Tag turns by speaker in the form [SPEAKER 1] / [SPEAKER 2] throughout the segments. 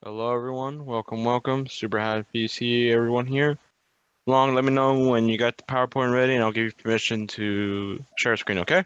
[SPEAKER 1] Hello, everyone. Welcome. Super happy to see everyone here. Long, let me know when you got the PowerPoint ready, and I'll give you permission to share screen, okay?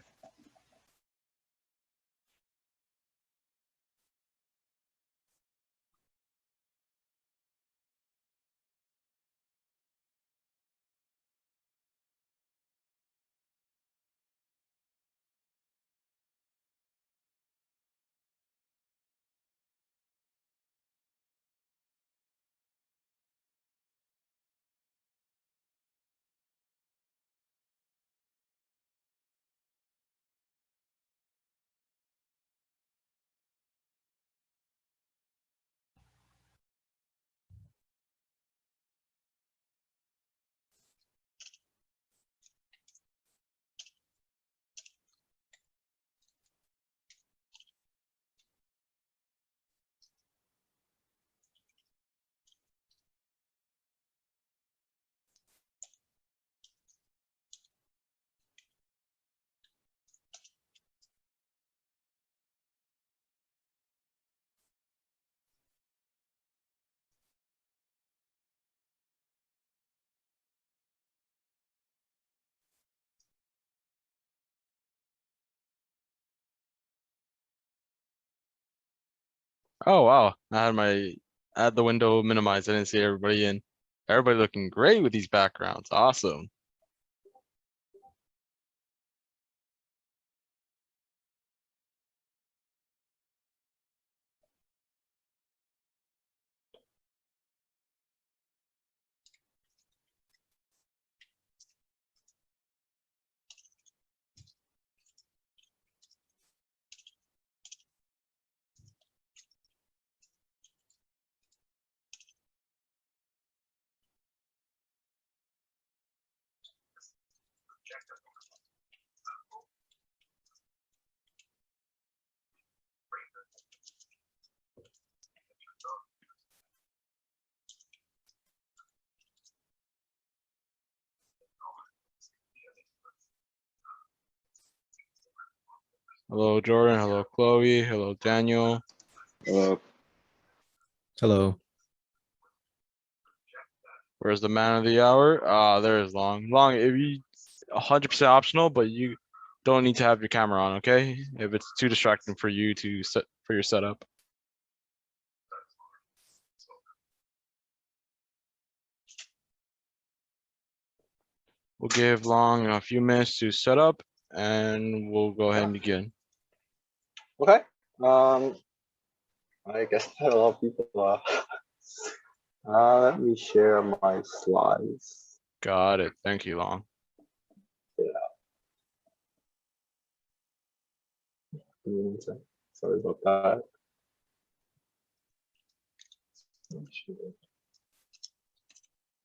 [SPEAKER 1] Oh, wow. I had the window minimized. I didn't see everybody in. Everybody looking great with these backgrounds. Awesome. Hello, Jordan. Hello, Chloe. Hello, Daniel.
[SPEAKER 2] Hello.
[SPEAKER 1] Where's the man of the hour? There is Long. Long, if you 100% optional, but you don't need to have your camera on, okay? If it's too distracting for you to set for your setup. We'll give Long a few minutes to set up, and we'll go ahead and begin.
[SPEAKER 3] Okay. I guess a lot of people are. Let me share my slides.
[SPEAKER 1] Got it. Thank you, Long.
[SPEAKER 3] Sorry about that.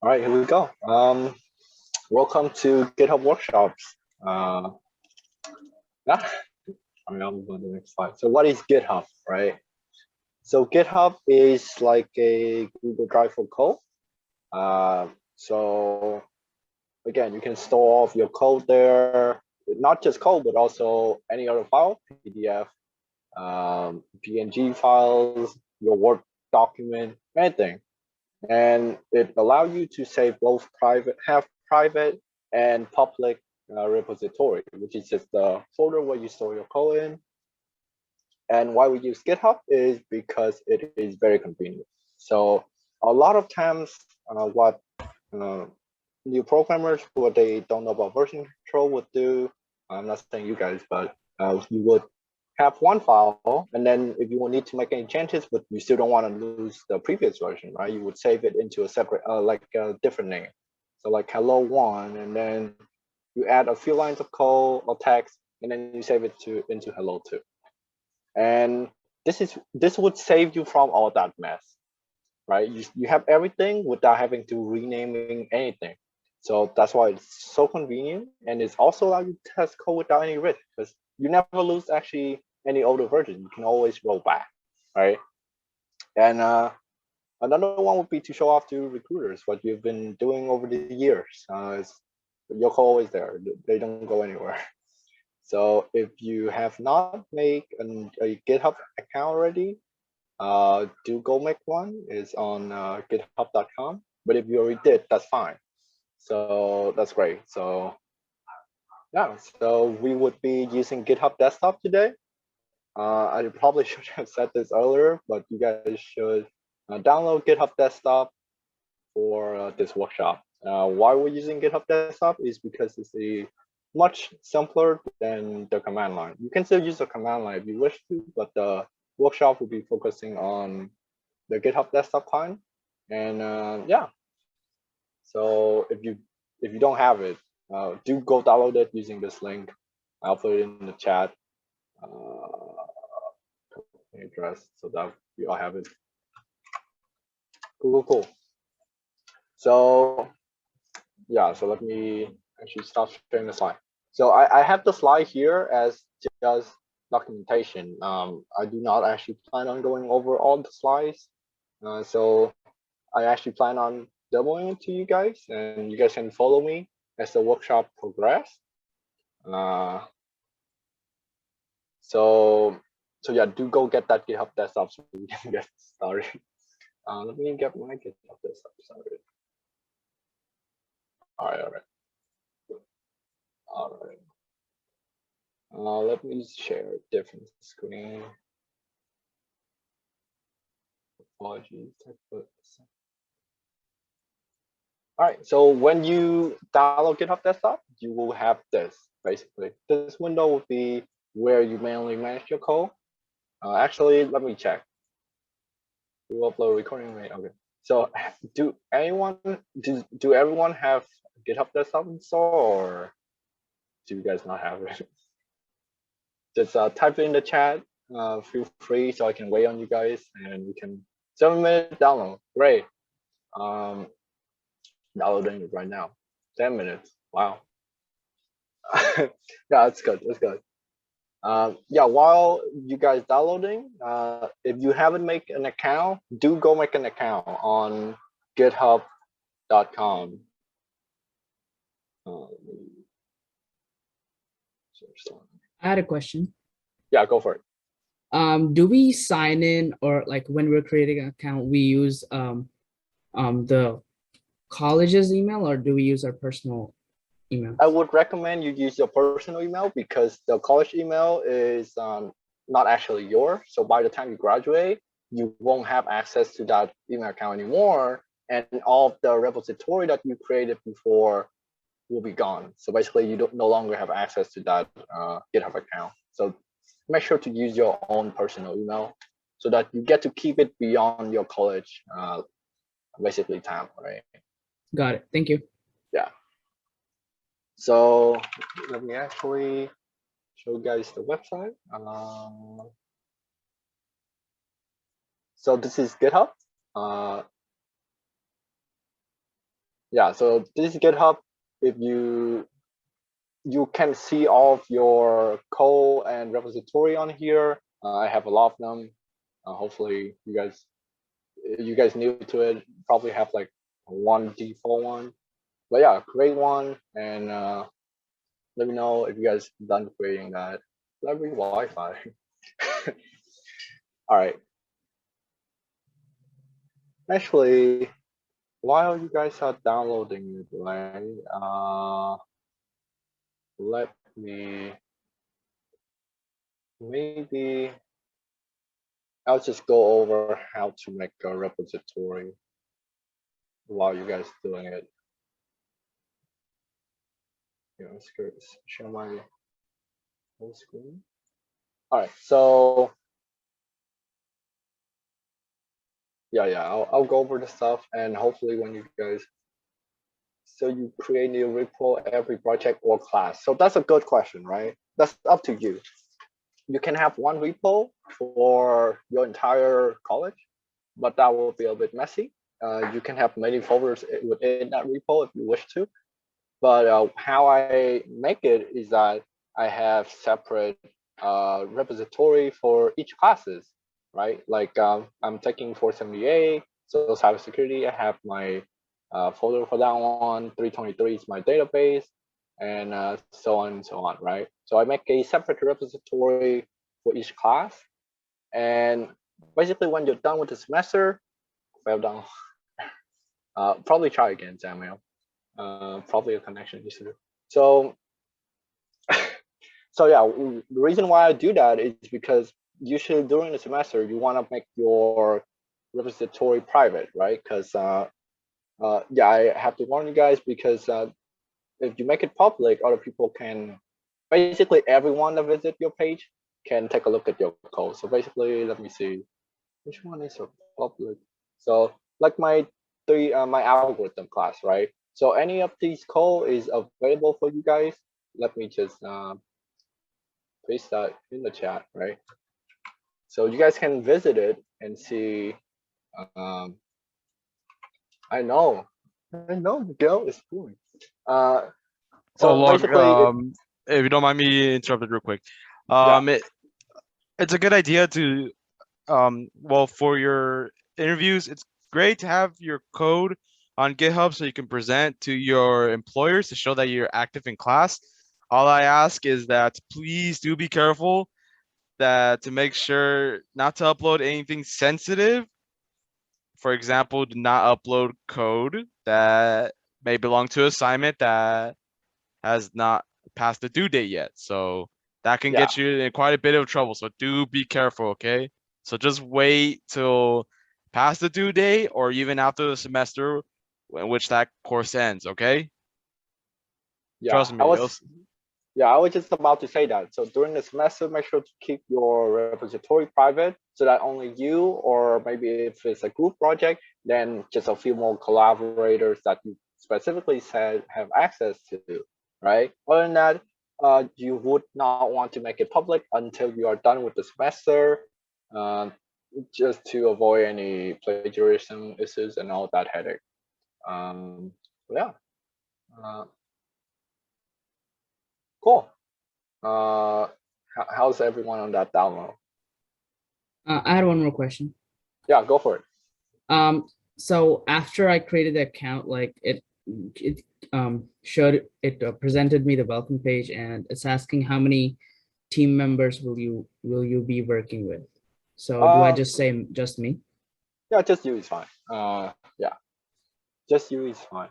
[SPEAKER 3] All right, here we go. Welcome to GitHub Workshops. I'm move on to the next slide. So what is GitHub, right? So GitHub is like a Google Drive for code. So again, you can store off your code there, not just code, but also any other file, PDF, PNG files, your Word document, anything. And it allows you to save both private and public repository, which is just the folder where you store your code in. And why we use GitHub is because it is very convenient. So a lot of times what new programmers who they don't know about version control would do, I'm not saying you guys, but you would have one file, and then if you will need to make any changes, but you still don't want to lose the previous version, right? You would save it into a separate, like a different name. So like hello one, and then you add a few lines of code or text, and then you save it into hello two. And this would save you from all that mess, right? You have everything without having to renaming anything. So that's why it's so convenient, and it's also allow you to test code without any risk, because you never lose actually any older version. You can always roll back, right? And another one would be to show off to recruiters what you've been doing over the years. Your code always there; they don't go anywhere. So if you have not made a GitHub account already, do go make one. It's on github.com. But if you already did, that's fine. So that's great. So yeah, so we would be using GitHub Desktop today. I probably should have said this earlier, but you guys should download GitHub Desktop for this workshop. Why we're using GitHub Desktop is because it's much simpler than the command line. You can still use the command line if you wish to, but the workshop will be focusing on the GitHub Desktop client. And yeah, so if you don't have it, do go download it using this link. I'll put it in the chat address so that you all have it. Cool. So yeah, so let me actually stop sharing the slide. So I have the slide here as just documentation. I do not actually plan on going over all the slides. So I actually plan on demoing it to you guys, and you guys can follow me as the workshop progress. So yeah, do go get that GitHub Desktop so we can get started. Let me get my GitHub Desktop started. All right. Let me share a different screen. Apologies. All right, so when you download GitHub Desktop, you will have this, basically. This window will be where you mainly manage your code. Actually, let me check. We will upload recording rate. Okay. So do everyone have GitHub Desktop installed, or do you guys not have it? Just type it in the chat. Feel free so I can wait on you guys, and we can 7-minute download. Great. Downloading it right now. 10 minutes. Wow. Yeah, that's good. Yeah, while you guys downloading, if you haven't made an account, do go make an account on github.com.
[SPEAKER 2] I had a question.
[SPEAKER 3] Yeah, go for it.
[SPEAKER 2] Do we sign in, or like when we're creating an account, we use the college's email, or do we use our personal email?
[SPEAKER 3] I would recommend you use your personal email because the college email is not actually yours. So by the time you graduate, you won't have access to that email account anymore. And all of the repository that you created before will be gone. So basically you no longer have access to that GitHub account. So make sure to use your own personal email so that you get to keep it beyond your college basically time, right?
[SPEAKER 2] Got it. Thank you.
[SPEAKER 3] Yeah. So let me actually show you guys the website. So this is GitHub. Yeah, so this is GitHub. If you can see all of your code and repository on here. I have a lot of them. Hopefully you guys new to it, probably have like one default one. But yeah, create one and let me know if you guys done creating that. Library Wi-Fi. All right. Actually, while you guys are downloading it, right? Let me maybe I'll just go over how to make a repository while you guys doing it. Yeah, let's go share my whole screen. All right, so yeah, I'll go over the stuff, and hopefully when you guys, so you create new repo every project or class. So that's a good question, right? That's up to you. You can have one repo for your entire college, but that will be a bit messy. You can have many folders within that repo if you wish to. But how I make it is that I have separate repository for each classes, right? Like I'm taking 478, so cybersecurity, I have my folder for that one. 323 is my database, and so on and so on, right? So I make a separate repository for each class, and basically when you're done with the semester, fell down. Probably try again, Samuel. Probably a connection issue. So, so yeah, the reason why I do that is because usually during the semester you want to make your repository private, right? Because yeah, I have to warn you guys because if you make it public, other people can basically everyone that visit your page can take a look at your code. So basically, let me see which one is a public. So like my algorithm class, right? So any of these code is available for you guys. Let me just paste that in the chat, right? So you guys can visit it and see. Um, I know, Miguel is doing.
[SPEAKER 1] Oh,
[SPEAKER 3] So
[SPEAKER 1] log.
[SPEAKER 3] basically,
[SPEAKER 1] If you don't mind me interrupted real quick.
[SPEAKER 3] yeah,
[SPEAKER 1] It's a good idea to well, for your interviews, it's great to have your code on GitHub so you can present to your employers to show that you're active in class. All I ask is that please do be careful that to make sure not to upload anything sensitive. For example, do not upload code that may belong to assignment that has not passed the due date yet. So that can
[SPEAKER 3] yeah,
[SPEAKER 1] get you in quite a bit of trouble. So do be careful, okay? So just wait till past the due date or even after the semester in which that course ends, okay?
[SPEAKER 3] yeah.
[SPEAKER 1] Trust me.
[SPEAKER 3] Yeah, I was just about to say that. So during the semester, make sure to keep your repository private so that only you, or maybe if it's a group project, then just a few more collaborators that you specifically said have access to, right? Other than that, you would not want to make it public until you are done with the semester, um, just to avoid any plagiarism issues and all that headache. Yeah, uh, cool. How's everyone on that download?
[SPEAKER 2] I had one more question.
[SPEAKER 3] Yeah, go for it.
[SPEAKER 2] So after I created the account, like it showed it presented me the welcome page, and it's asking how many team members will you be working with. So do I just say just me?
[SPEAKER 3] Yeah, just you is fine. Yeah, just you is fine.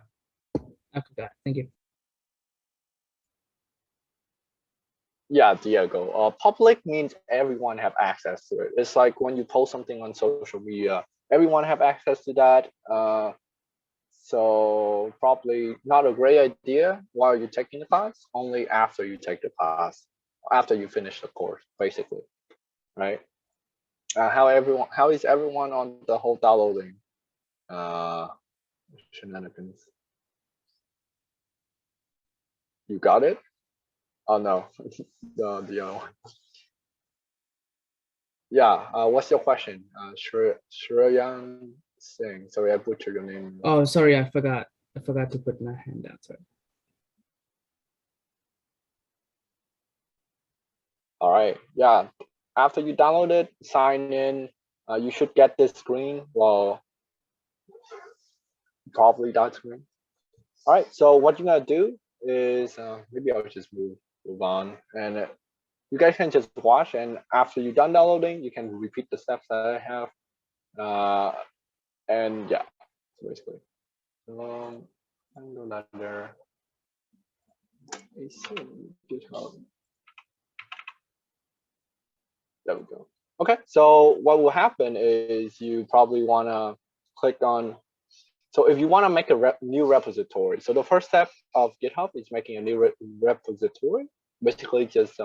[SPEAKER 2] Okay, got it. Thank you.
[SPEAKER 3] Yeah, Diego. Public means everyone have access to it. It's like when you post something on social media, everyone have access to that. So probably not a great idea while you're taking the class. Only after you take the class, after you finish the course, basically, right? How is everyone on the whole downloading shenanigans? You got it? Oh no, the other one. Yeah. What's your question? Shreyan Singh. Sorry, I butchered your name.
[SPEAKER 2] Oh, sorry, I forgot. I forgot to put my hand down. Sorry.
[SPEAKER 3] All right. Yeah. After you download it, sign in. You should get this screen. Well, probably that screen. All right. So what you're gonna do is maybe I'll just move on, and you guys can just watch. And after you're done downloading, you can repeat the steps that I have. And yeah, so basically, handle letter, GitHub. There we go. Okay, so what will happen is you probably want to click on. So if you want to make a new repository, so the first step of GitHub is making a new repository. Basically, just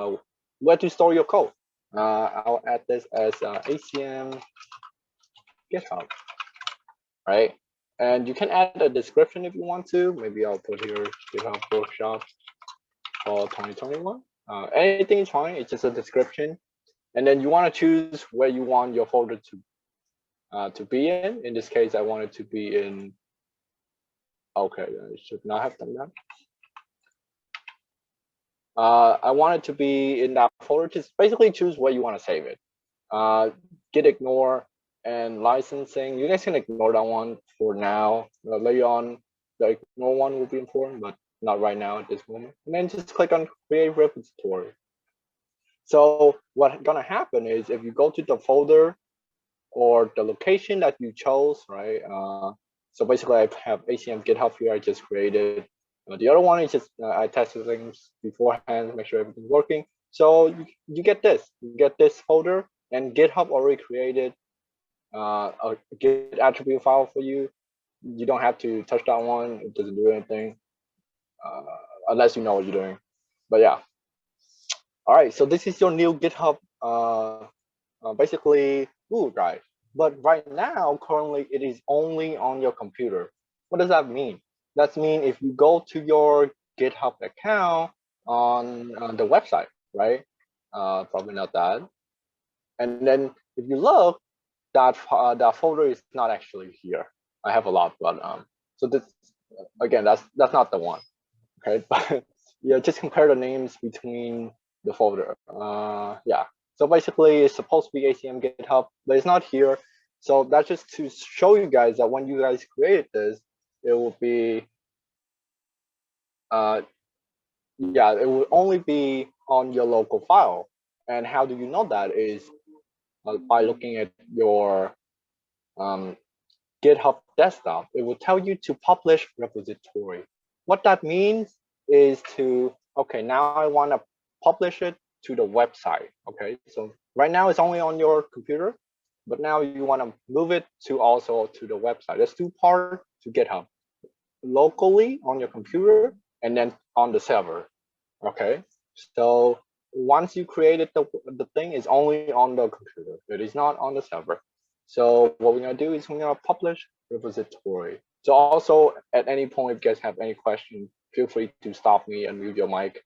[SPEAKER 3] where to store your code. I'll add this as ACM GitHub, right? And you can add a description if you want to. Maybe I'll put here GitHub workshop for 2021. Anything is fine. It's just a description. And then you want to choose where you want your folder to be in. In this case, I want it to be in. Okay, I should not have done that. I want it to be in that folder. Just basically choose where you want to save it. Git ignore and licensing. You guys can ignore that one for now. Later on, the ignore one will be important, but not right now at this moment. And then just click on create repository. So what's gonna happen is if you go to the folder or the location that you chose, right? So basically I have ACM GitHub here, I just created. The other one is just I tested things beforehand, make sure everything's working. So you get this folder, and GitHub already created a Git attribute file for you. You don't have to touch that one, it doesn't do anything unless you know what you're doing. But yeah. All right, so this is your new GitHub basically Google Drive. But right now, currently, it is only on your computer. What does that mean? That means if you go to your GitHub account on the website, right? Probably not that. And then if you look, that folder is not actually here. I have a lot, but so this again, that's not the one. Okay, but yeah, just compare the names between the folder. Yeah. So basically, it's supposed to be ACM GitHub, but it's not here. So that's just to show you guys that when you guys create this, it will be, yeah, it will only be on your local file. And how do you know that is by looking at your GitHub desktop. It will tell you to publish repository. What that means is to, okay, now I want to publish it to the website. Okay, so right now it's only on your computer, but now you want to move it to also to the website. There's two parts to GitHub: locally on your computer and then on the server. Okay, so once you created the thing, is only on the computer. It is not on the server. So what we're gonna do is we're gonna publish repository. So also at any point, if you guys have any questions, feel free to stop me and mute your mic.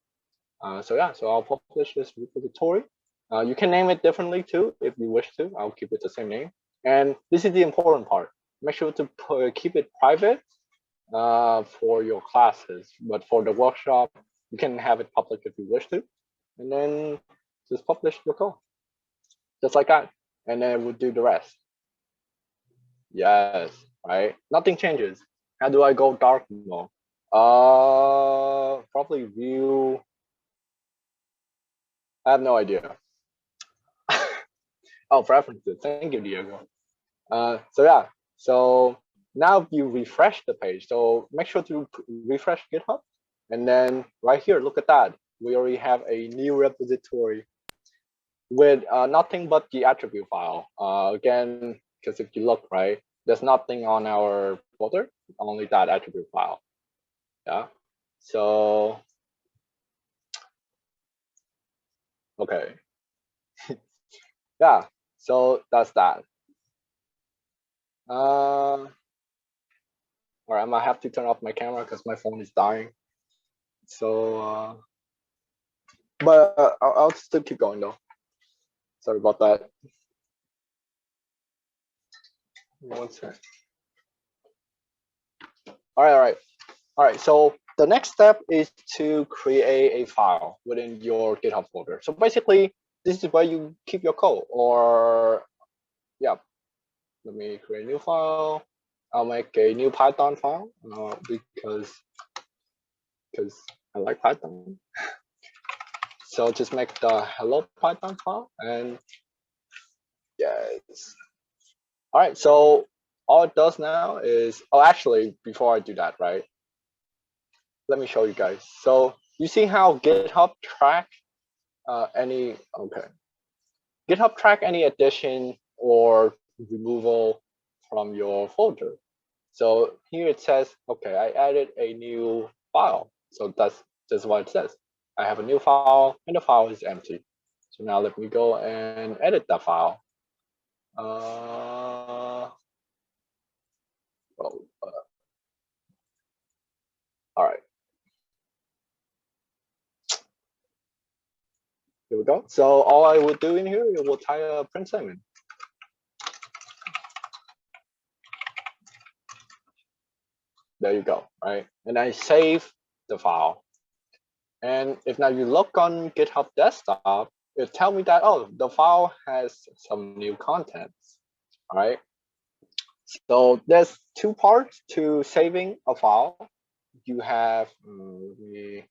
[SPEAKER 3] So yeah, so I'll publish this repository. You can name it differently too if you wish to. I'll keep it the same name. And this is the important part. Make sure to keep it private for your classes, but for the workshop, you can have it public if you wish to. And then just publish your code, just like that. And then we'll do the rest. Yes, right? Nothing changes. How do I go dark mode? Probably view. I have no idea. Oh, preferences. Thank you, Diego. So yeah, so now you refresh the page. So make sure to refresh GitHub. And then right here, look at that. We already have a new repository with nothing but the attribute file. Again, because if you look, right, there's nothing on our folder, only that attribute file. Yeah. So, okay. Yeah. So that's that. All right, I might have to turn off my camera because my phone is dying. So, but I'll still keep going though. Sorry about that. One second. All right. So the next step is to create a file within your GitHub folder. So basically, this is where you keep your code. Or yeah, let me create a new file. I'll make a new Python file because I like Python. So just make the hello Python file and yes. All right, so all it does now is, oh, actually, before I do that, right, let me show you guys. So you see how GitHub track GitHub track any addition or removal from your folder. So here it says, okay, I added a new file. So that's just what it says. I have a new file and the file is empty. So now let me go and edit that file. All right. Here we go. So all I will do in here, it will tie a print statement. There you go, right? And I save the file. And if now you look on GitHub desktop, it tell me that, oh, the file has some new contents, all right? So there's two parts to saving a file. You have, let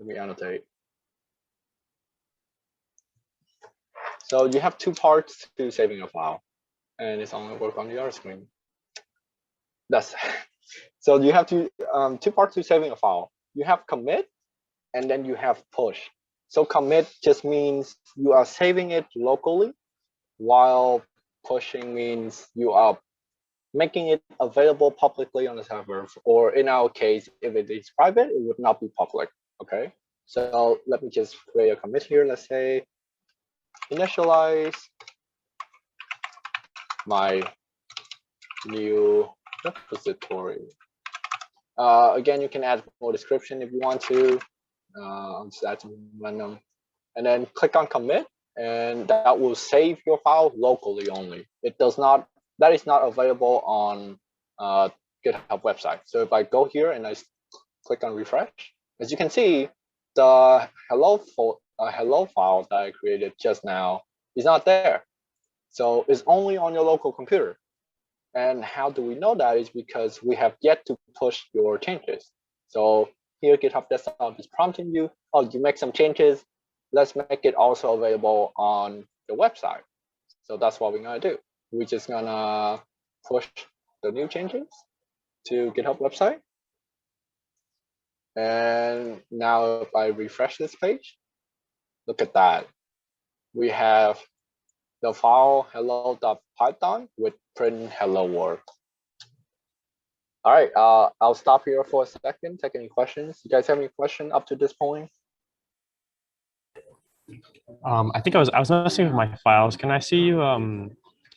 [SPEAKER 3] me annotate. So you have two parts to saving a file, and it's only work on the other screen. That's so you have two parts to saving a file. You have commit, and then you have push. So commit just means you are saving it locally, while pushing means you are making it available publicly on the server, or in our case, if it is private, it would not be public. Okay, so let me just create a commit here. Let's say initialize my new repository. Again, you can add more description if you want to. I'll just add some random, and then click on commit, and that will save your file locally only. It does not. That is not available on GitHub website. So if I go here and I click on refresh, as you can see, the hello file that I created just now is not there. So it's only on your local computer. And how do we know that? Is because we have yet to push your changes. So here GitHub Desktop is prompting you, oh, you make some changes. Let's make it also available on the website. So that's what we're gonna do. We're just gonna push the new changes to GitHub website. And now if I refresh this page, look at that. We have the file hello.python with print hello world. All right, I'll stop here for a second, take any questions. You guys have any question up to this point?
[SPEAKER 4] I think I was messing with my files. Can I see you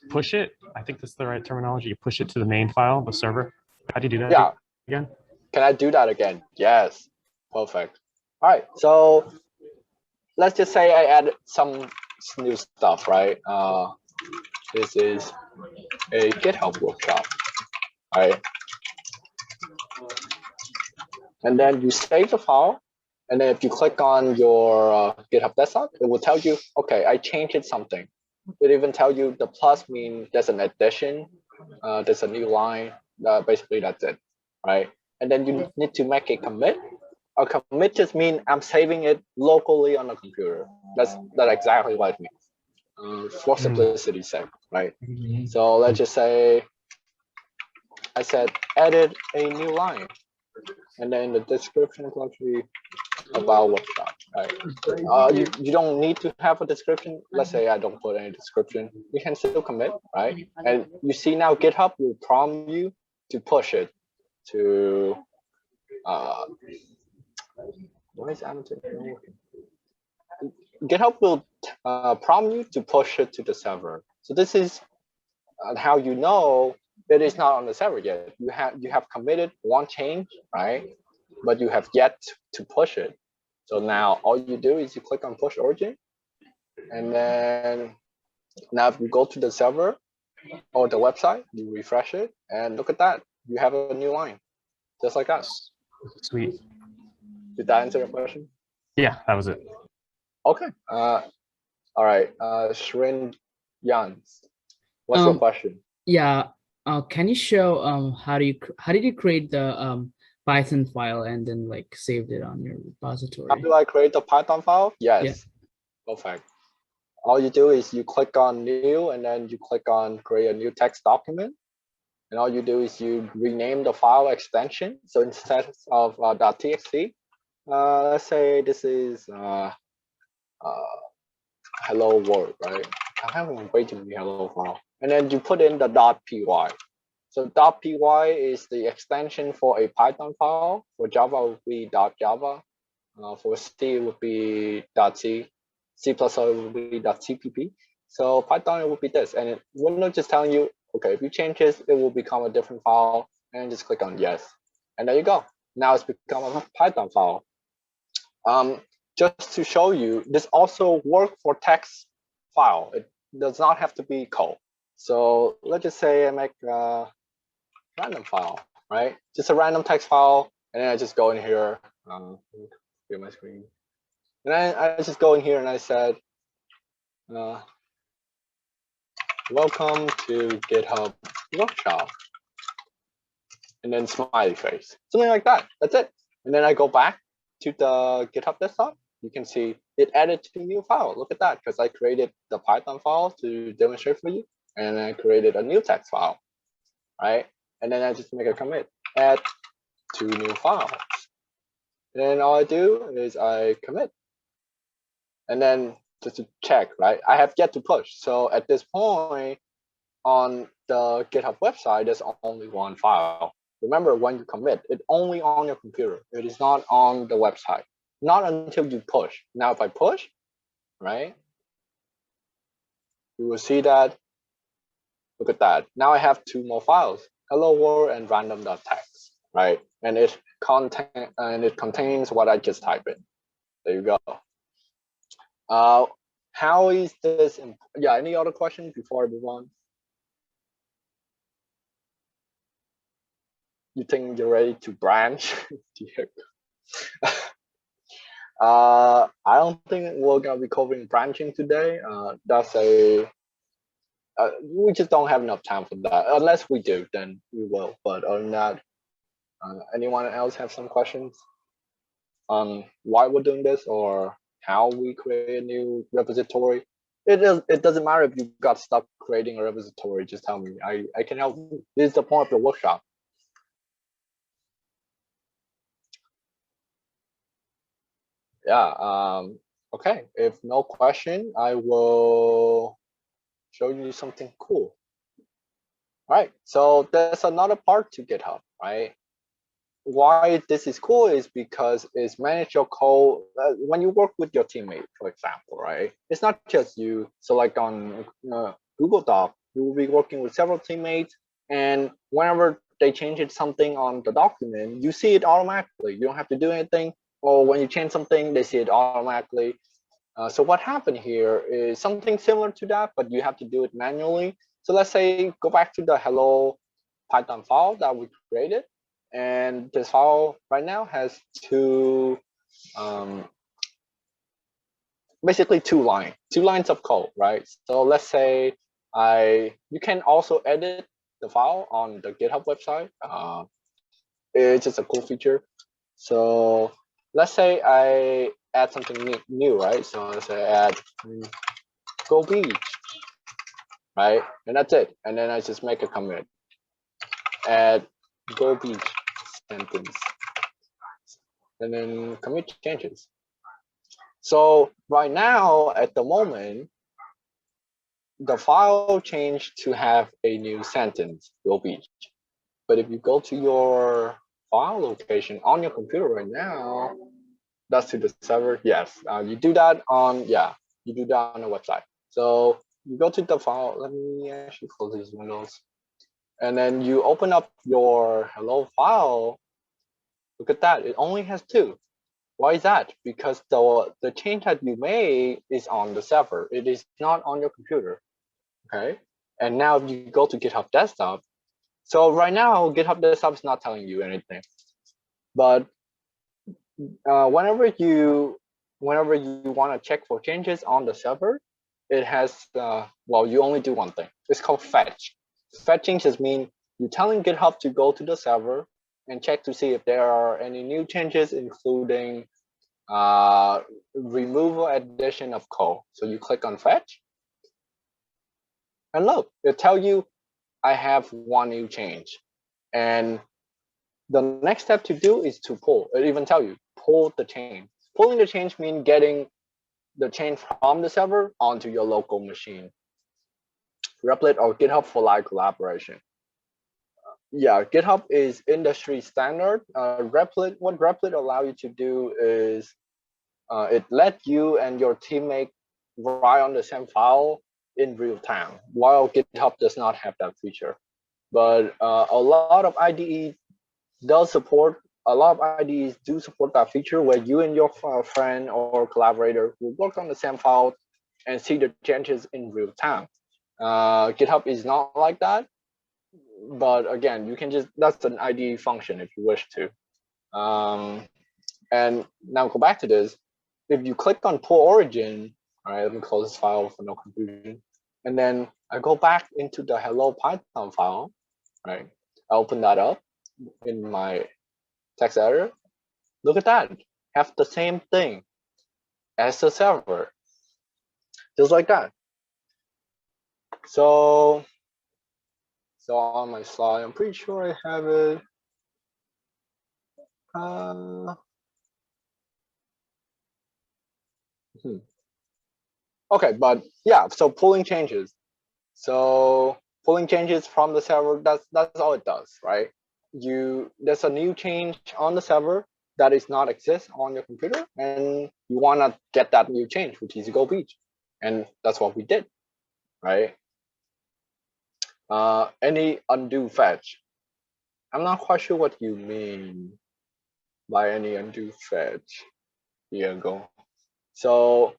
[SPEAKER 4] push it? I think that's the right terminology. You push it to the main file, the server. How do you do that
[SPEAKER 3] Yeah.
[SPEAKER 4] again?
[SPEAKER 3] Can I do that again? Yes, perfect. All right, so let's just say I added some new stuff, right? This is a GitHub workshop, all right? And then you save the file, and then if you click on your GitHub desktop, it will tell you, okay, I changed something. It even tell you the plus means there's an addition, there's a new line, basically that's it, right? And then you need to make a commit. A commit just means I'm saving it locally on the computer. That's exactly what it means, for simplicity's sake, right? So let's just say I said edit a new line, and then the description is actually about workshop, right? You don't need to have a description. Let's say I don't put any description. You can still commit, right? And you see now GitHub will prompt you to push it to why is annotate not working? GitHub will prompt you to push it to the server. So this is how you know it is not on the server yet. You have committed one change, right? But you have yet to push it. So now all you do is you click on push origin, and then now if you go to the server or the website, you refresh it, and look at that, you have a new line, just like that.
[SPEAKER 4] Sweet.
[SPEAKER 3] Did that answer your question?
[SPEAKER 4] Yeah, that was it.
[SPEAKER 3] Okay. All right. Shrin Jans, what's your question?
[SPEAKER 2] Yeah. Can you show how did you create the Python file and then like saved it on your repository?
[SPEAKER 3] How do I create the Python file? Yes.
[SPEAKER 2] Yeah.
[SPEAKER 3] Perfect. All you do is you click on new, and then you click on create a new text document. And all you do is you rename the file extension. So instead of .txt, let's say this is hello world, right? I haven't way too many hello file. And then you put in the .py. So .py is the extension for a Python file. For Java would be .java. For C it would be .c. C++ would be .cpp. So Python it would be this, and it will not just telling you, okay, if you change this, it will become a different file, and just click on yes, and there you go. Now it's become a Python file. Just to show you, this also works for text file. It does not have to be code. So let's just say I make a random file, right? Just a random text file, and then I just go in here. Clear my screen. And I just go in here and I said, welcome to GitHub workshop. And then smiley face, something like that. That's it. And then I go back to the GitHub desktop. You can see it added to new file. Look at that, because I created the Python file to demonstrate for you, and I created a new text file, right? And then I just make a commit, add to new file. And then all I do is I commit. And then just to check, right? I have yet to push. So at this point on the GitHub website, there's only one file. Remember, when you commit, it's only on your computer. It is not on the website. Not until you push. Now, if I push, right, you will see that. Look at that. Now I have two more files: hello world and random.txt, right? And it contains what I just typed in. There you go. How is this? Yeah. Any other questions before I move on? You think you're ready to branch? I don't think we're gonna be covering branching today. We just don't have enough time for that. Unless we do, then we will. But other than that, anyone else have some questions on why we're doing this or how we create a new repository? It doesn't matter if you got stuck creating a repository. Just tell me. I can help you. This is the point of the workshop. Yeah. Okay. If no question, I will show you something cool. All right. So there's another part to GitHub, right? Why this is cool is because it's manage your code when you work with your teammate, for example, right? It's not just you. So like on Google Doc, you will be working with several teammates, and whenever they change something on the document, you see it automatically. You don't have to do anything. Or when you change something, they see it automatically. So what happened here is something similar to that, but you have to do it manually. So let's say go back to the hello Python file that we created. And this file right now has basically two lines of code, right? So let's say you can also edit the file on the GitHub website. It's just a cool feature. So let's say I add something new, right? So let's say I add go beach, right? And that's it. And then I just make a commit. Add go beach sentence. And then commit changes. So right now, at the moment, the file changed to have a new sentence, go beach. But if you go to your file location on your computer right now, that's to the server. Yes, you do that on you do that on the website. So you go to the file. Let me actually close these windows, and then you open up your hello file. Look at that. It only has two. Why is that? Because the change that you made is on the server. It is not on your computer. Okay. And now if you go to GitHub Desktop. So right now, GitHub Desktop is not telling you anything. But whenever you want to check for changes on the server, it has you only do one thing. It's called fetch. Fetching just means you're telling GitHub to go to the server and check to see if there are any new changes, including removal addition of code. So you click on fetch, and look, it tells you I have one new change. And the next step to do is to pull. It even tell you pull the change. Pulling the change means getting the change from the server onto your local machine. Replit or GitHub for live collaboration. Yeah, GitHub is industry standard. Replit, what Replit allow you to do is it let you and your teammate write on the same file in real time, while GitHub does not have that feature. But a lot of IDEs do support that feature where you and your friend or collaborator will work on the same file and see the changes in real time. GitHub is not like that, but again, you can that's an IDE function if you wish to. And now go back to this. If you click on pull origin, all right, let me close this file for no confusion. And then I go back into the hello Python file, right? I open that up in my text editor. Look at that, have the same thing. as the server, just like that. So on my slide, I'm pretty sure I have it. Okay, but yeah, so pulling changes. So pulling changes from the server, that's all it does, right? There's a new change on the server that is not exist on your computer, and you wanna get that new change, which is go beach. And that's what we did, right? Any undo fetch. I'm not quite sure what you mean by any undo fetch. Here you go. So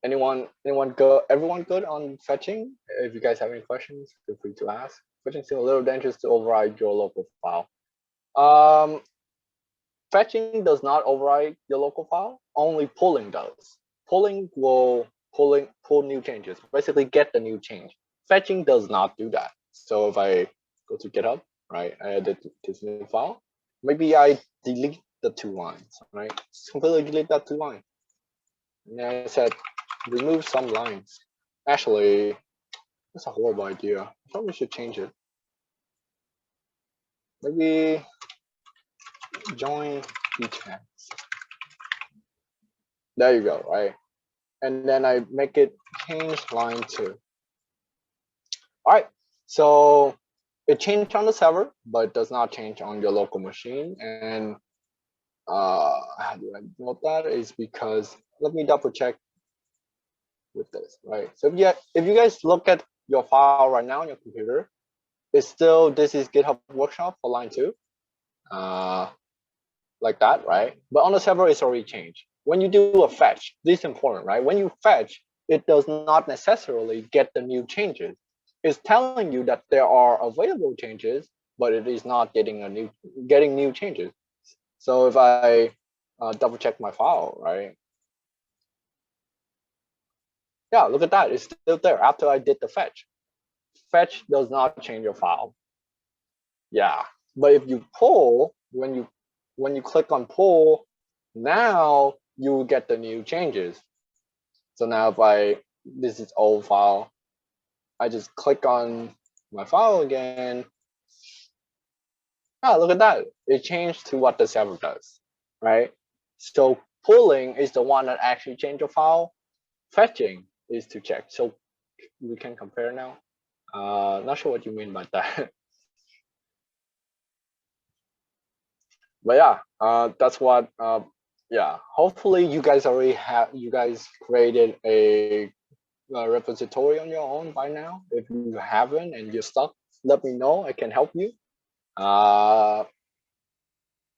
[SPEAKER 3] everyone good on fetching? If you guys have any questions, feel free to ask. Fetching is a little dangerous to override your local file. Fetching does not override your local file, only pulling does. Pulling will pull new changes, basically get the new change. Fetching does not do that. So if I go to GitHub, right, I added this new file, maybe I delete the 2 lines, right? Completely delete that 2 lines. And then I said, remove some lines. Actually, that's a horrible idea. I thought we should change it. Maybe join beachheads. There you go, right? And then I make it change line 2. All right, so it changed on the server, but it does not change on your local machine. And how do I note that? Is because, let me double check with this, right? So if you guys look at your file right now on your computer, it's still, this is GitHub Workshop for line 2, like that, right? But on the server, it's already changed. When you do a fetch, this is important, right? When you fetch, it does not necessarily get the new changes. It's telling you that there are available changes, but it is not getting new changes. So if I double check my file, right? Yeah, look at that, it's still there after I did the fetch. Fetch does not change your file. Yeah, but if you pull, when you click on pull, now you get the new changes. So now if this is old file, I just click on my file again. Ah, look at that, it changed to what the server does, right? So pulling is the one that actually changed your file. Fetching is to check. So we can compare now. Not sure what you mean by that. But yeah, that's what. Yeah, hopefully you guys created a repository on your own by now. If you haven't and you're stuck, let me know. I can help you. But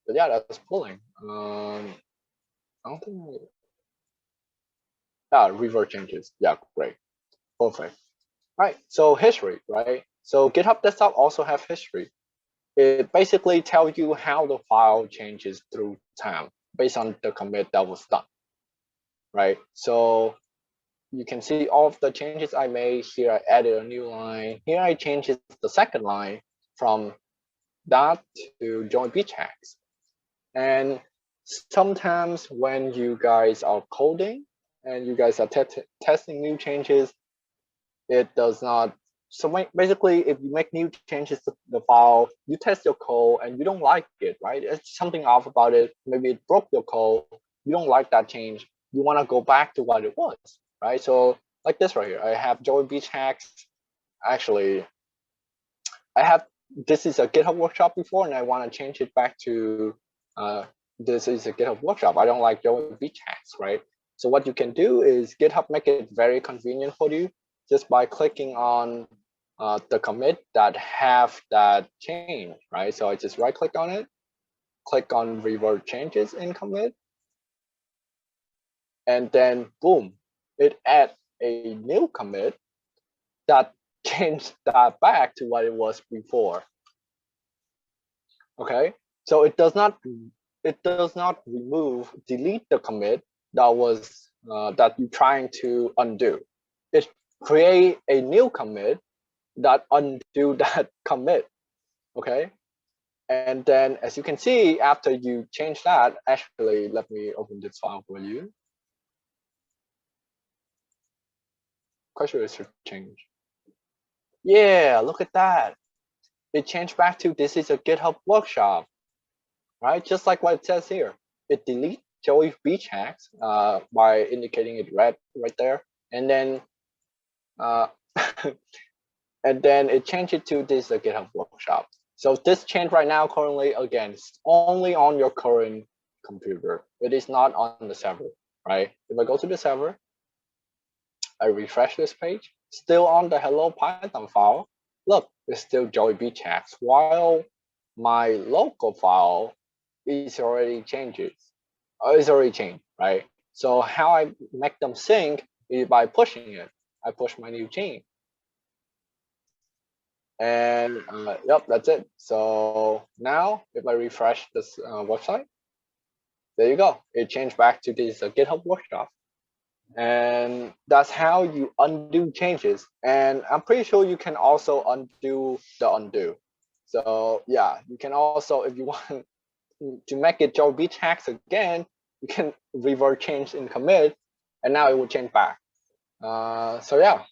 [SPEAKER 3] yeah, that's pulling. I don't think. Yeah, revert changes. Yeah, great, perfect. Right. So history, right? So GitHub Desktop also have history. It basically tells you how the file changes through time based on the commit that was done, right? So you can see all of the changes I made. Here I added a new line. Here I changed the second line from that to join beachheads. And sometimes when you guys are coding and you guys are testing new changes, it does not. So basically, if you make new changes to the file, you test your code and you don't like it, right? It's something off about it. Maybe it broke your code. You don't like that change. You want to go back to what it was, right? So like this right here, I have join beach hacks. Actually, this is a GitHub workshop before, and I want to change it back to this is a GitHub workshop. I don't like join beach hacks, right? So what you can do is GitHub make it very convenient for you just by clicking on the commit that have that change, right? So I just right click on it, click on revert changes in commit, and then boom, it add a new commit that changed that back to what it was before. Okay, so it does not delete the commit that was that you're trying to undo. It create a new commit that undo that commit. Okay, and then as you can see, after you change that, actually let me open this file for you. quite sure it should change. Yeah, look at that. It changed back to this is a GitHub workshop, right? Just like what it says here. It deletes Joey Beach hacks by indicating it red right there, and then and then it changed it to this GitHub workshop. So this change right now currently again is only on your current computer. It is not on the server, right? If I go to the server, I refresh this page, still on the hello Python file. Look, it's still Joey Beach hacks, while my local file is already changes. It's already changed, right? So how I make them sync is by pushing it. I push my new chain. And yep, that's it. So now if I refresh this website, there you go. It changed back to this GitHub workshop. And that's how you undo changes. And I'm pretty sure you can also undo the undo. So yeah, you can also, if you want to make it Joe Beach hacks again, you can revert change in commit, and now it will change back. So yeah,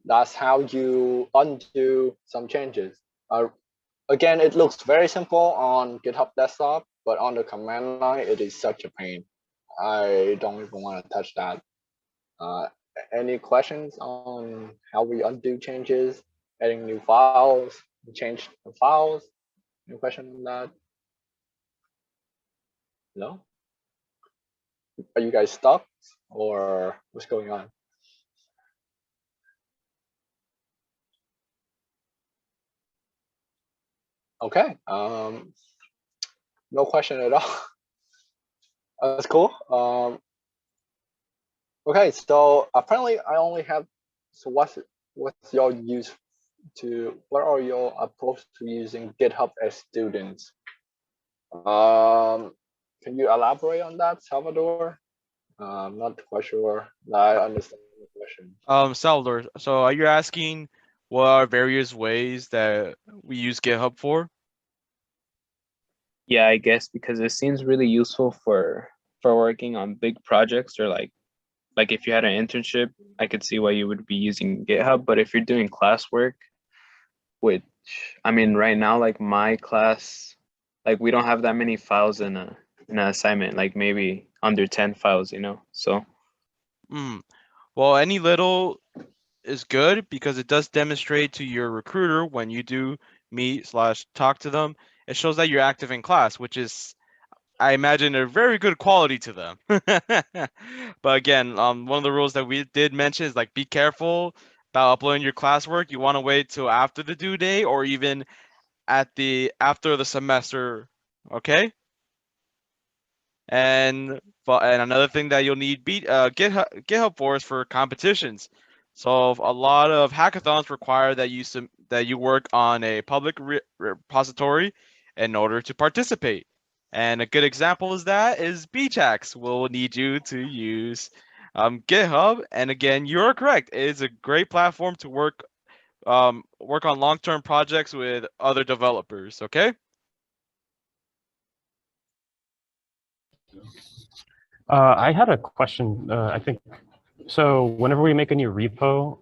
[SPEAKER 3] that's how you undo some changes. Again, it looks very simple on GitHub desktop, but on the command line, it is such a pain. I don't even want to touch that. Any questions on how we undo changes, adding new files, change the files? Any question on that? No? Are you guys stuck or what's going on? Okay, no question at all. That's cool. Okay, so apparently I only have, so what's your use to, what are your approach to using GitHub as students? Can you elaborate on that, Salvador? I'm not quite sure that I understand the question.
[SPEAKER 1] Salvador, so are you asking what are various ways that we use GitHub for?
[SPEAKER 5] Yeah, I guess because it seems really useful for working on big projects, or like if you had an internship, I could see why you would be using GitHub. But if you're doing classwork, which I mean right now, like my class, like we don't have that many files in an assignment, like maybe under 10 files, you know. So
[SPEAKER 1] Well, any little is good because it does demonstrate to your recruiter when you do meet/talk to them. It shows that you're active in class, which is, I imagine, a very good quality to them. But again, one of the rules that we did mention is like be careful about uploading your classwork. You want to wait till after the due date or even after the semester. Okay. And another thing that you'll need GitHub for is for competitions. So a lot of hackathons require that you work on a public repository in order to participate. And a good example is Beach Hacks will need you to use GitHub. And again, you're correct. It is a great platform to work on long-term projects with other developers. Okay.
[SPEAKER 4] I had a question. I think so. Whenever we make a new repo,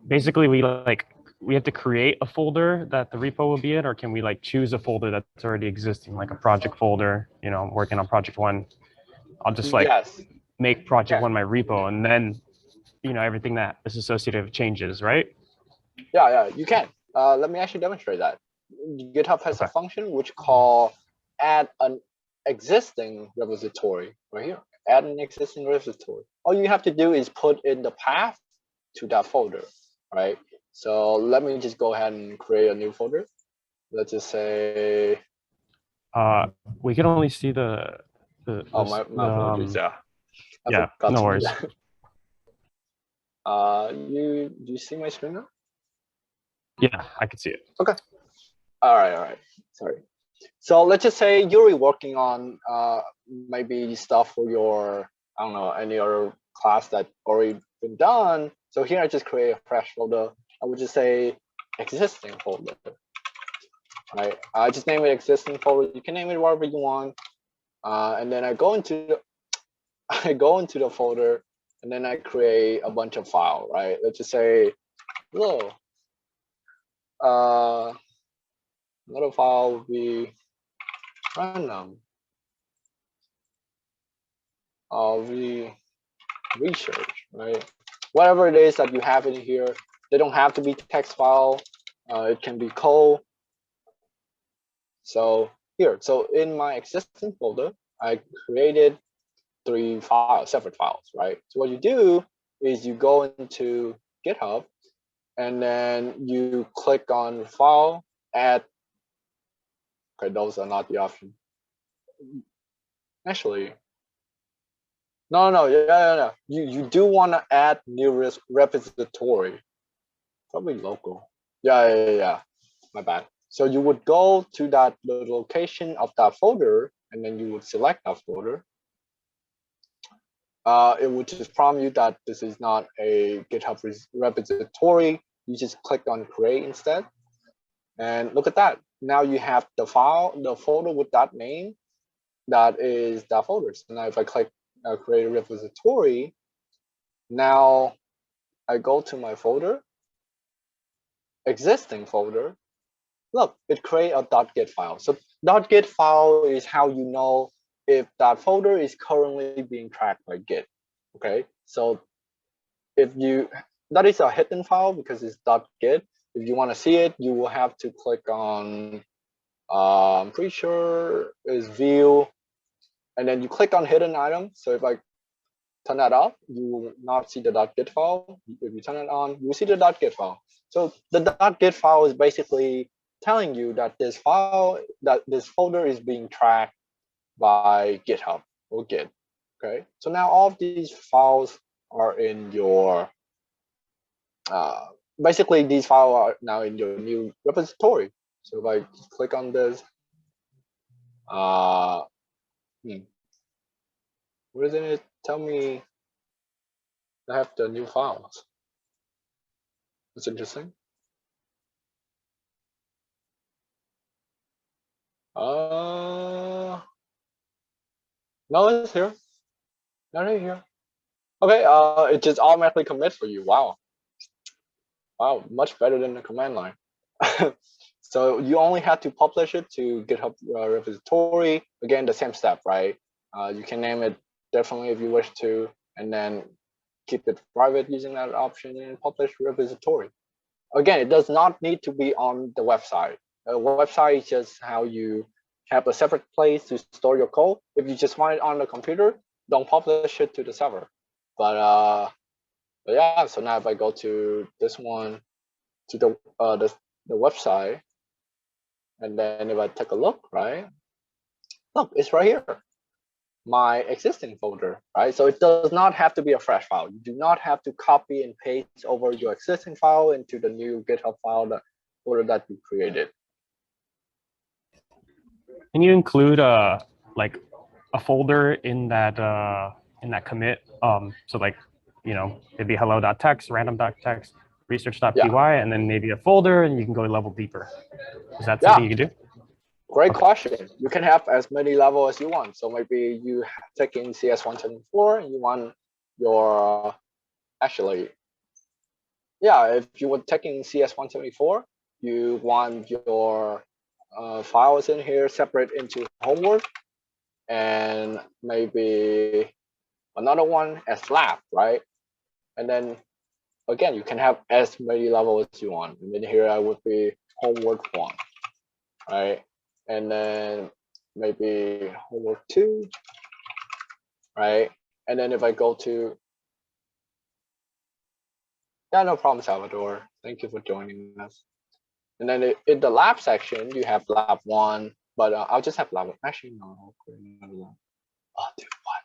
[SPEAKER 4] basically we have to create a folder that the repo will be in, or can we like choose a folder that's already existing, like a project folder? You know, working on project one. I'll just like
[SPEAKER 3] Yes.
[SPEAKER 4] make project one my repo, and then everything that is associated with changes, right?
[SPEAKER 3] Yeah, you can. Let me actually demonstrate that. GitHub has a function which call add an existing repository right here. Add an existing repository. All you have to do is put in the path to that folder, right? So let me just go ahead and create a new folder. Let's just say.
[SPEAKER 4] We can only see the.
[SPEAKER 3] Oh, my apologies. Yeah.
[SPEAKER 4] Yeah. No worries.
[SPEAKER 3] Do you see my screen now?
[SPEAKER 4] Yeah, I can see it.
[SPEAKER 3] Okay. All right. Sorry. So let's just say you're working on maybe stuff for your, I don't know, any other class that already been done. So here I just create a fresh folder. I would just say existing folder. Right. I just name it existing folder. You can name it whatever you want. And then I go into the folder, and then I create a bunch of files, right? Let's just say, hello. Another file will be random. Research, right? Whatever it is that you have in here, they don't have to be text file. It can be code. So here, so in my existing folder, I created 3 files, separate files, right? So what you do is you go into GitHub, and then you click on file, add. Okay, those are not the option. Actually, no, yeah. You do want to add new repository, probably local. Yeah. My bad. So you would go to that the location of that folder, and then you would select that folder. It would just prompt you that this is not a GitHub repository. You just click on create instead, and look at that. Now you have the file, the folder with that name. That is that folder. So now if I click create a repository, now I go to my folder, existing folder. Look, it create a .git file. So .git file is how you know if that folder is currently being tracked by Git. Okay, so if you, that is a hidden file because it's .git. If you want to see it, you will have to click on, I'm pretty sure is view, and then you click on hidden item. So if I turn that off, you will not see the .git file. If you turn it on, you will see the .git file. So the .git file is basically telling you that this file, that this folder is being tracked by GitHub or Git. Okay, so now all of these files are in your, basically these files are now in your new repository. So if I click on this, what doesn't it tell me? I have the new files. That's interesting. No, it's here. Not right here. Okay, it just automatically commits for you. Wow, much better than the command line. So you only have to publish it to GitHub repository. Again, the same step, right? You can name it differently if you wish to, and then keep it private using that option and publish repository. Again, it does not need to be on the website. A website is just how you have a separate place to store your code. If you just want it on the computer, don't publish it to the server. But yeah, so now if I go to this one, to the website, and then if I take a look, right? Look, it's right here, my existing folder, right? So it does not have to be a fresh file. You do not have to copy and paste over your existing file into the new GitHub file folder that you created.
[SPEAKER 4] Can you include like a folder in that commit? So like, you know, it'd be hello.txt, random.txt, research.py, and then maybe a folder, and you can go a level deeper. Is that something you can do?
[SPEAKER 3] Great question. You can have as many levels as you want. So maybe you take in CS174 and you want your, actually, yeah, if you were taking CS174, you want your files in here separate into homework, and maybe another one as lab, right? And then again, you can have as many levels as you want. And then here I would be homework 1, right? And then maybe homework 2, right? And then if I go to, yeah, no problem, Salvador. Thank you for joining us. And then in the lab section, you have lab 1, but I'll just have lab 1. Actually, no, I'll create another one. Oh, dude, what?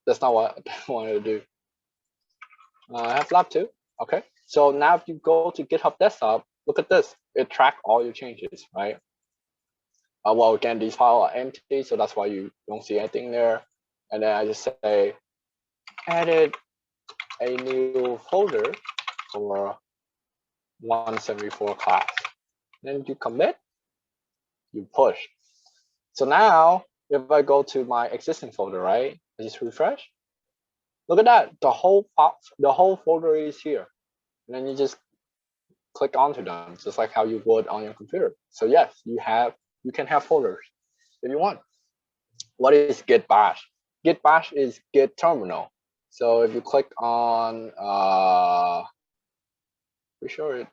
[SPEAKER 3] That's not what I wanted to do. I have lab 2. Okay. So now if you go to GitHub desktop, look at this. It tracks all your changes, right? Well, again, these files are empty, so that's why you don't see anything there. And then I just say, added a new folder for 174 class. Then you commit, you push. So now, if I go to my existing folder, right, I just refresh, Look at that. The whole folder is here. And then you just click onto them, just like how you would on your computer. So yes, you can have folders if you want. What is Git Bash? Git Bash is Git terminal. So if you click on we show it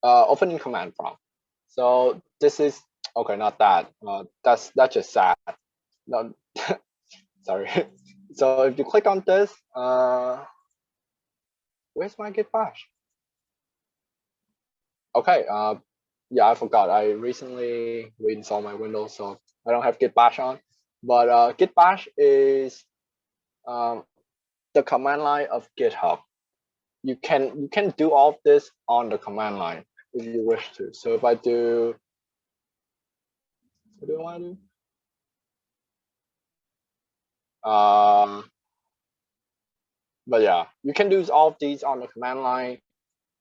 [SPEAKER 3] opening command prompt. So this is okay, not that. That's just sad. No, sorry. So if you click on this, where's my Git Bash? Okay, yeah, I forgot. I recently reinstalled my Windows, so I don't have Git Bash on. But Git Bash is the command line of GitHub. You can do all of this on the command line if you wish to. So if I do, what do I want to do? But yeah, you can do all of these on the command line.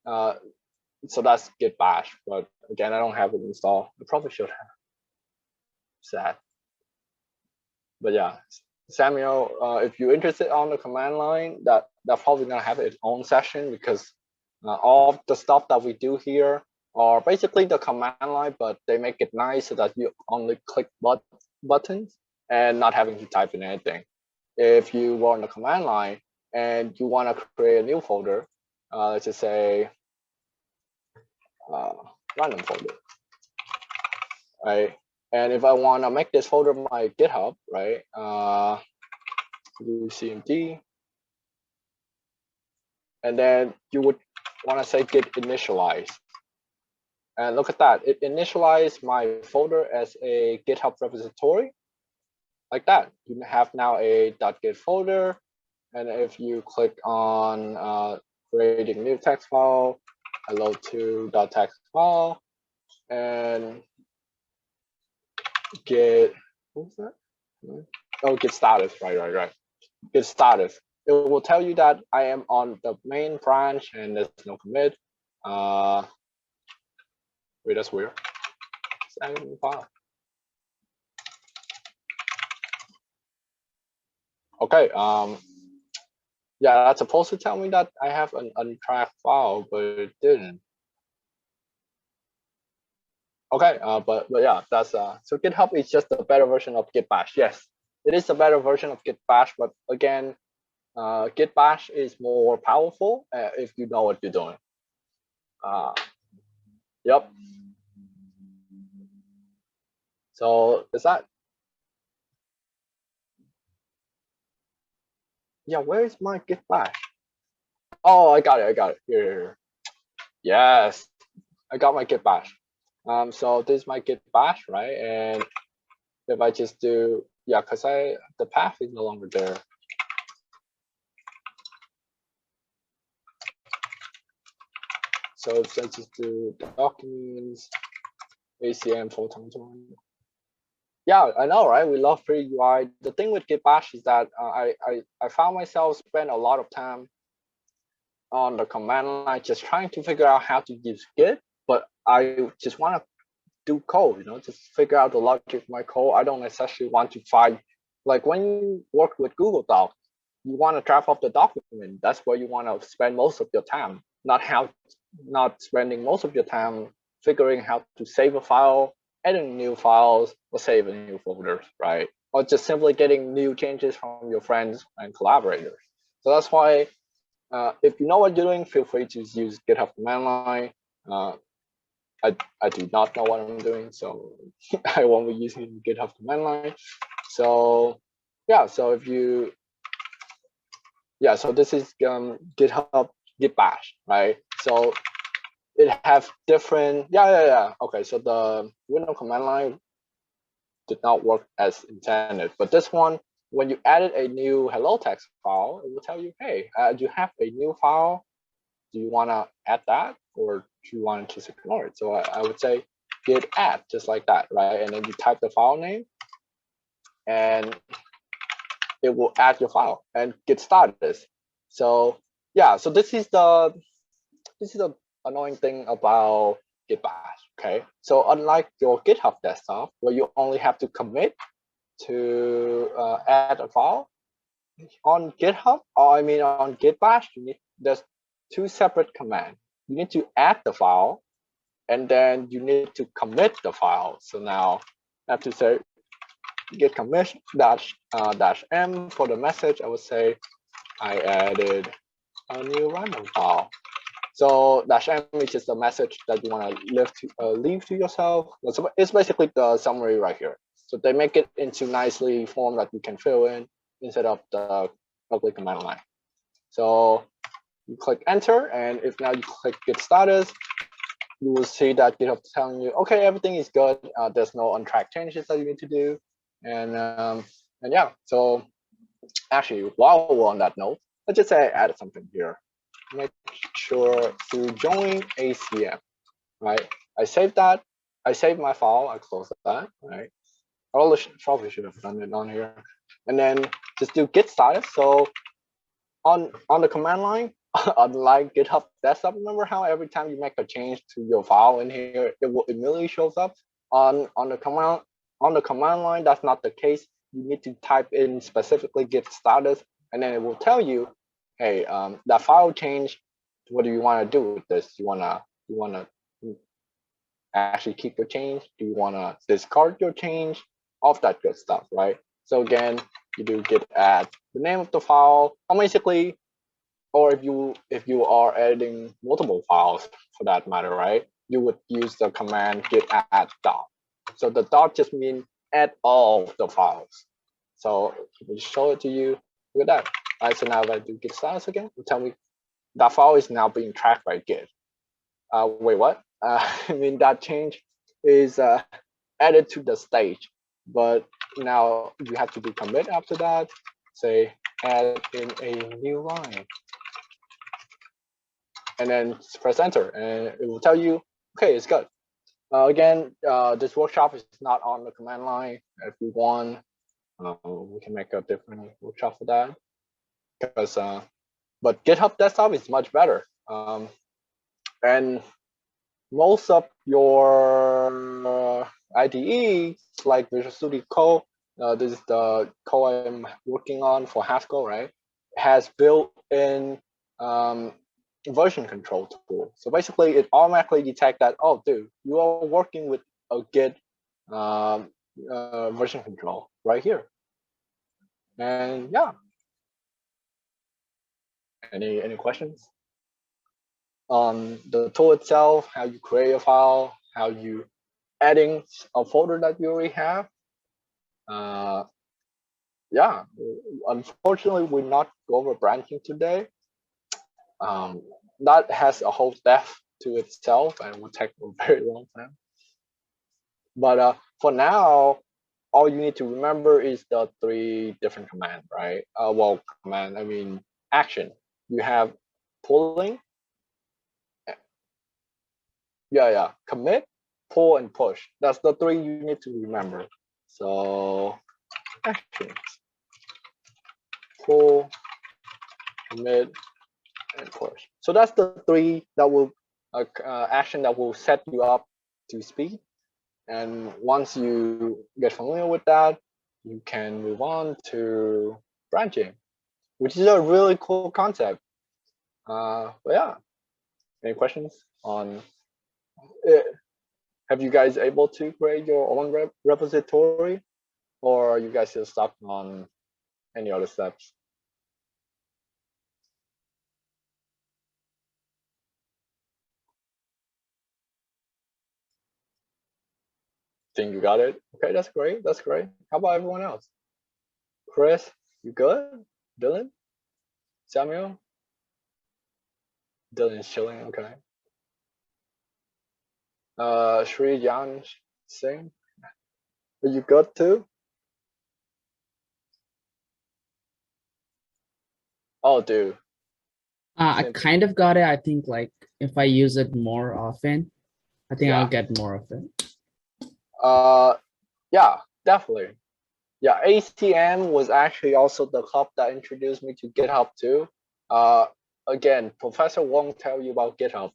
[SPEAKER 3] So that's Git Bash. But again, I don't have it installed. I probably should have. Sad. But yeah, Samuel, if you're interested on the command line, that's probably gonna have its own session, because all of the stuff that we do here are basically the command line, but they make it nice so that you only click buttons and not having to type in anything. If you were on the command line and you want to create a new folder, let's just say random folder, right? And if I want to make this folder my GitHub, right? Do cmd, and then you would want to say git initialize. And look at that, it initialized my folder as a GitHub repository, like that. You have now a .git folder, and if you click on creating new text file, hello to .text file, and git, what was that? Oh, git status, right. Git status. It will tell you that I am on the main branch and there's no commit. Wait, that's weird. File. Okay. Yeah, that's supposed to tell me that I have an untracked file, but it didn't. Okay, but yeah, that's so GitHub is just a better version of Git Bash. Yes, it is a better version of Git Bash, but again, Git Bash is more powerful if you know what you're doing. Yep. So is that? Yeah, where is my Git Bash? Oh, I got it. Here. Yes, I got my Git Bash. So this is my Git Bash, right? And if I just do, yeah, because the path is no longer there. So if I just do documents, ACM photon join. Yeah, I know, right? We love free UI. The thing with Git Bash is that I found myself spend a lot of time on the command line just trying to figure out how to use Git, but I just want to do code, you know, just figure out the logic of my code. I don't necessarily want to find, like when you work with Google Docs, you want to draft up the document. That's where you want to spend most of your time, not spending most of your time figuring how to save a file, adding new files, or saving new folders, right? Or just simply getting new changes from your friends and collaborators. So that's why if you know what you're doing, feel free to use GitHub command line. I do not know what I'm doing, so I won't be using GitHub command line. So yeah, so if you, yeah, so this is GitHub Git Bash, right? So it have different, yeah. Okay, so the Windows command line did not work as intended, but this one, when you added a new hello text file, it will tell you, hey, you have a new file. Do you want to add that, or do you want to just ignore it? So I would say git add, just like that, right? And then you type the file name, and it will add your file and git started. So yeah, so this is the annoying thing about Git Bash. Okay, so unlike your GitHub desktop, where you only have to commit to add a file, on GitHub, or I mean on Git Bash, there's two separate commands. You need to add the file, and then you need to commit the file. So now I have to say git commit dash m for the message. I would say I added a new random file. So dash m is just a message that you want to leave to yourself. It's basically the summary right here. So they make it into nicely form that you can fill in instead of the ugly command line. So you click enter, and if now you click git status, you will see that GitHub is telling you, okay, everything is good. There's no untracked changes that you need to do, and yeah. So actually, while we're on that note, let's just say I added something here. Make sure to join ACM, right? I saved that. I saved my file. I close that, right? Probably should have done it on here, and then just do git status. So on the command line, unlike GitHub desktop, remember how every time you make a change to your file in here, it will immediately shows up on the command line. That's not the case. You need to type in specifically git status, and then it will tell you, hey, that file changed. What do you want to do with this? You wanna actually keep your change? Do you wanna discard your change? All of that good stuff, right? So again, you do git add the name of the file, or basically, or if you are editing multiple files for that matter, right? You would use the command git add dot. So the dot just means add all of the files. So let me show it to you. Look at that. All right, so now if I do git status again, it'll tell me that file is now being tracked by Git. Wait, what? I mean, that change is added to the stage, but now you have to do commit after that. Say add in a new line, and then press enter, and it will tell you, okay, it's good. Again, this workshop is not on the command line. If you want, we can make a different workshop for that. Because, but GitHub Desktop is much better. And most of your IDE, like Visual Studio Code, this is the code I'm working on for Haskell, right? Has built-in version control tool. So basically, it automatically detects that, oh, dude, you are working with a Git version control right here. And yeah. Any questions on the tool itself, how you create a file, how you adding a folder that you already have? Yeah, unfortunately, we're not go over branching today. That has a whole depth to itself and will take a very long time. But for now, all you need to remember is the 3 different commands, right? Well, command, I mean action. You have pulling. Yeah, commit, pull, and push. That's the 3 you need to remember. So actions, pull, commit, and push. So that's the 3 that will action that will set you up to speed. And once you get familiar with that, you can move on to branching, which is a really cool concept. But yeah, any questions on it? Have you guys able to create your own repository, or are you guys still stuck on any other steps? Think you got it? Okay, that's great. That's great. How about everyone else? Chris, you good? Dylan? Samuel? Dylan's chilling, okay. Sri Jan Singh, are you good too? Oh, dude.
[SPEAKER 2] I kind of got it. I think like if I use it more often, I think I'll get more of it.
[SPEAKER 3] Yeah, definitely. Yeah, ACM was actually also the club that introduced me to GitHub too. Again, Professor won't tell you about GitHub.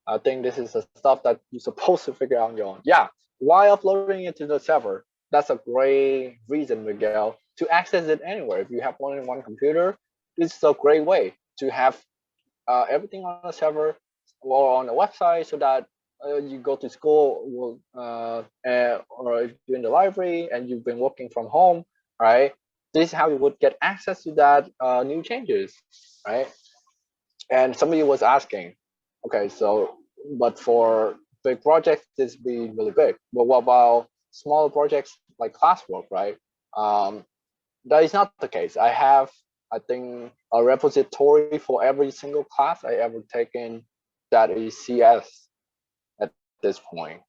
[SPEAKER 3] I think this is the stuff that you're supposed to figure out on your own. Yeah, why uploading it to the server? that's a great reason, Miguel, to access it anywhere. If you have only one computer, this is a great way to have everything on a server or on a website, so that you go to school or if you're in the library and you've been working from home, right? This is how you would get access to that new changes, right? And somebody was asking, okay, so but for big projects, this be really big. But what about smaller projects like classwork, right? That is not the case. I have, I think, a repository for every single class I ever taken that is CS at this point.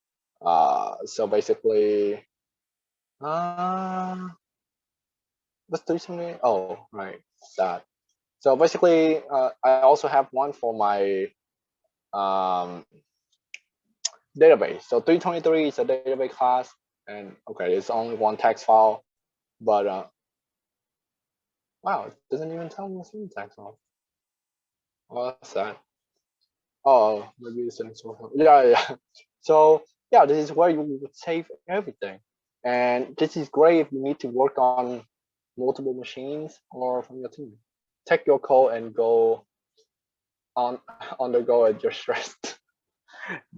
[SPEAKER 3] So basically, let's do something. Oh, right, that. So basically, I also have one for my database. So 323 is a database class, and okay, it's only one text file, but wow, it doesn't even tell me what's in the text file. Oh, that's sad. Oh, maybe it's in source. Yeah. So yeah, this is where you would save everything, and this is great if you need to work on multiple machines or from your team. Take your code and go on the go at your stressed.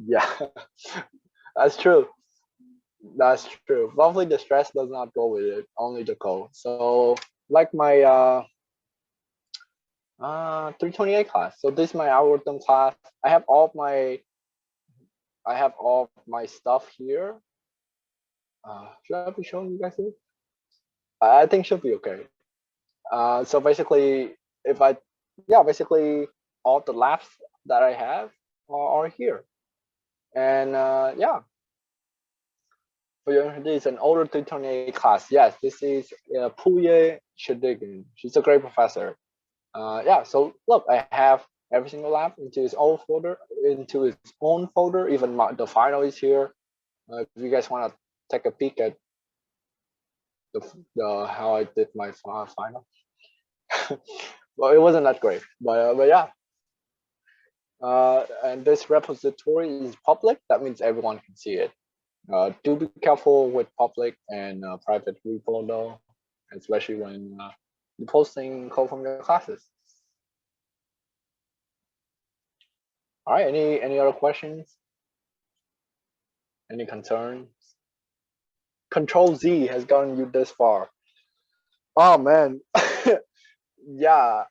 [SPEAKER 3] Yeah, that's true. That's true. Probably the stress does not go with it, only the code. So like my 328 class. So this is my algorithm class. I have all of my stuff here. Should I be showing you guys this? I think should be okay. So basically, basically all the labs that I have are here. And yeah, for your this is an older 328 class. Yes, this is Puye Shadigin. She's a great professor. Yeah, so look, I have every single lab into its own folder, Even the final is here. If you guys want to take a peek at the how I did my final, well, it wasn't that great, but yeah. And this repository is public. That means everyone can see it. Do be careful with public and private repo though, especially when you're posting code from your classes. All right, any other questions? Any concerns? Control Z has gotten you this far. Oh man, yeah.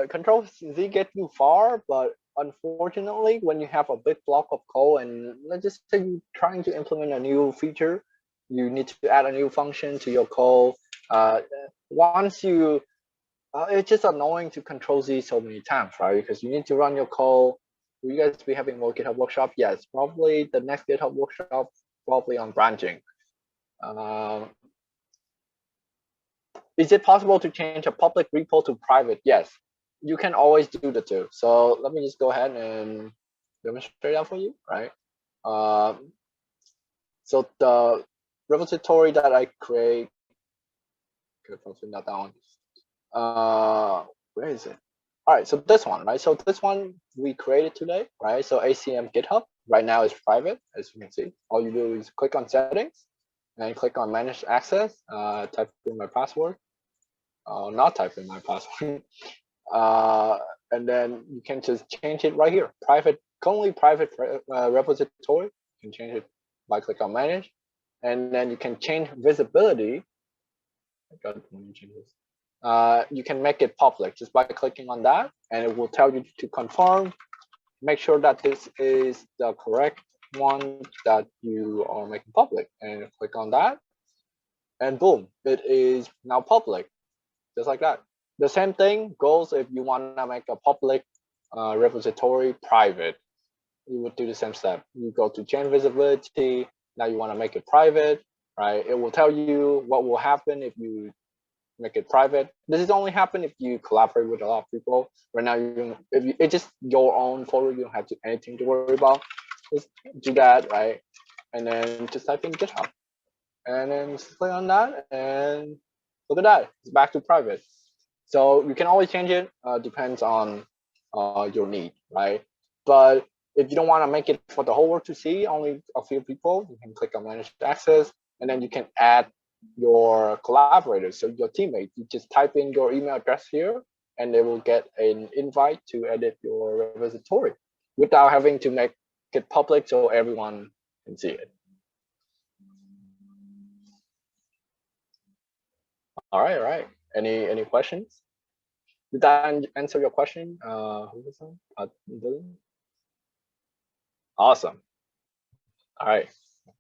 [SPEAKER 3] Control Z get you far, but unfortunately, when you have a big block of code and let's just say you're trying to implement a new feature, you need to add a new function to your code. Once you, it's just annoying to Control Z so many times, right? Because you need to run your code. Will you guys be having more GitHub workshop? Yes, probably the next GitHub workshop, probably on branching. Is it possible to change a public repo to private? Yes, you can always do the two. So let me just go ahead and demonstrate that for you, right? So the repository that I create, probably not that one. Where is it? All right, so this one, right? So this one we created today, right? So ACM GitHub right now is private, as you can see. All you do is click on settings and click on manage access, type in my password. Not type in my password. And then you can just change it right here. Only private repository. You can change it by click on manage. And then you can change visibility. You can make it public just by clicking on that, and it will tell you to confirm. Make sure that this is the correct one that you are making public, and click on that, and boom, it is now public, just like that. The same thing goes if you want to make a public repository private. You would do the same step. You go to change visibility. Now you want to make it private, right? It will tell you what will happen if you make it private. This is only happen if you collaborate with a lot of people. Right now, it's just your own folder. You don't have anything to worry about. Just do that, right? And then just type in GitHub, and then just click on that, and look at that. It's back to private. So you can always change it. Depends on your need, right? But if you don't want to make it for the whole world to see, only a few people, you can click on manage access. and then you can add your collaborators, so your teammates. You just type in your email address here, and they will get an invite to edit your repository without having to make it public so everyone can see it. All right. Any questions? Did that answer your question? Who was that? Dylan? Awesome. All right.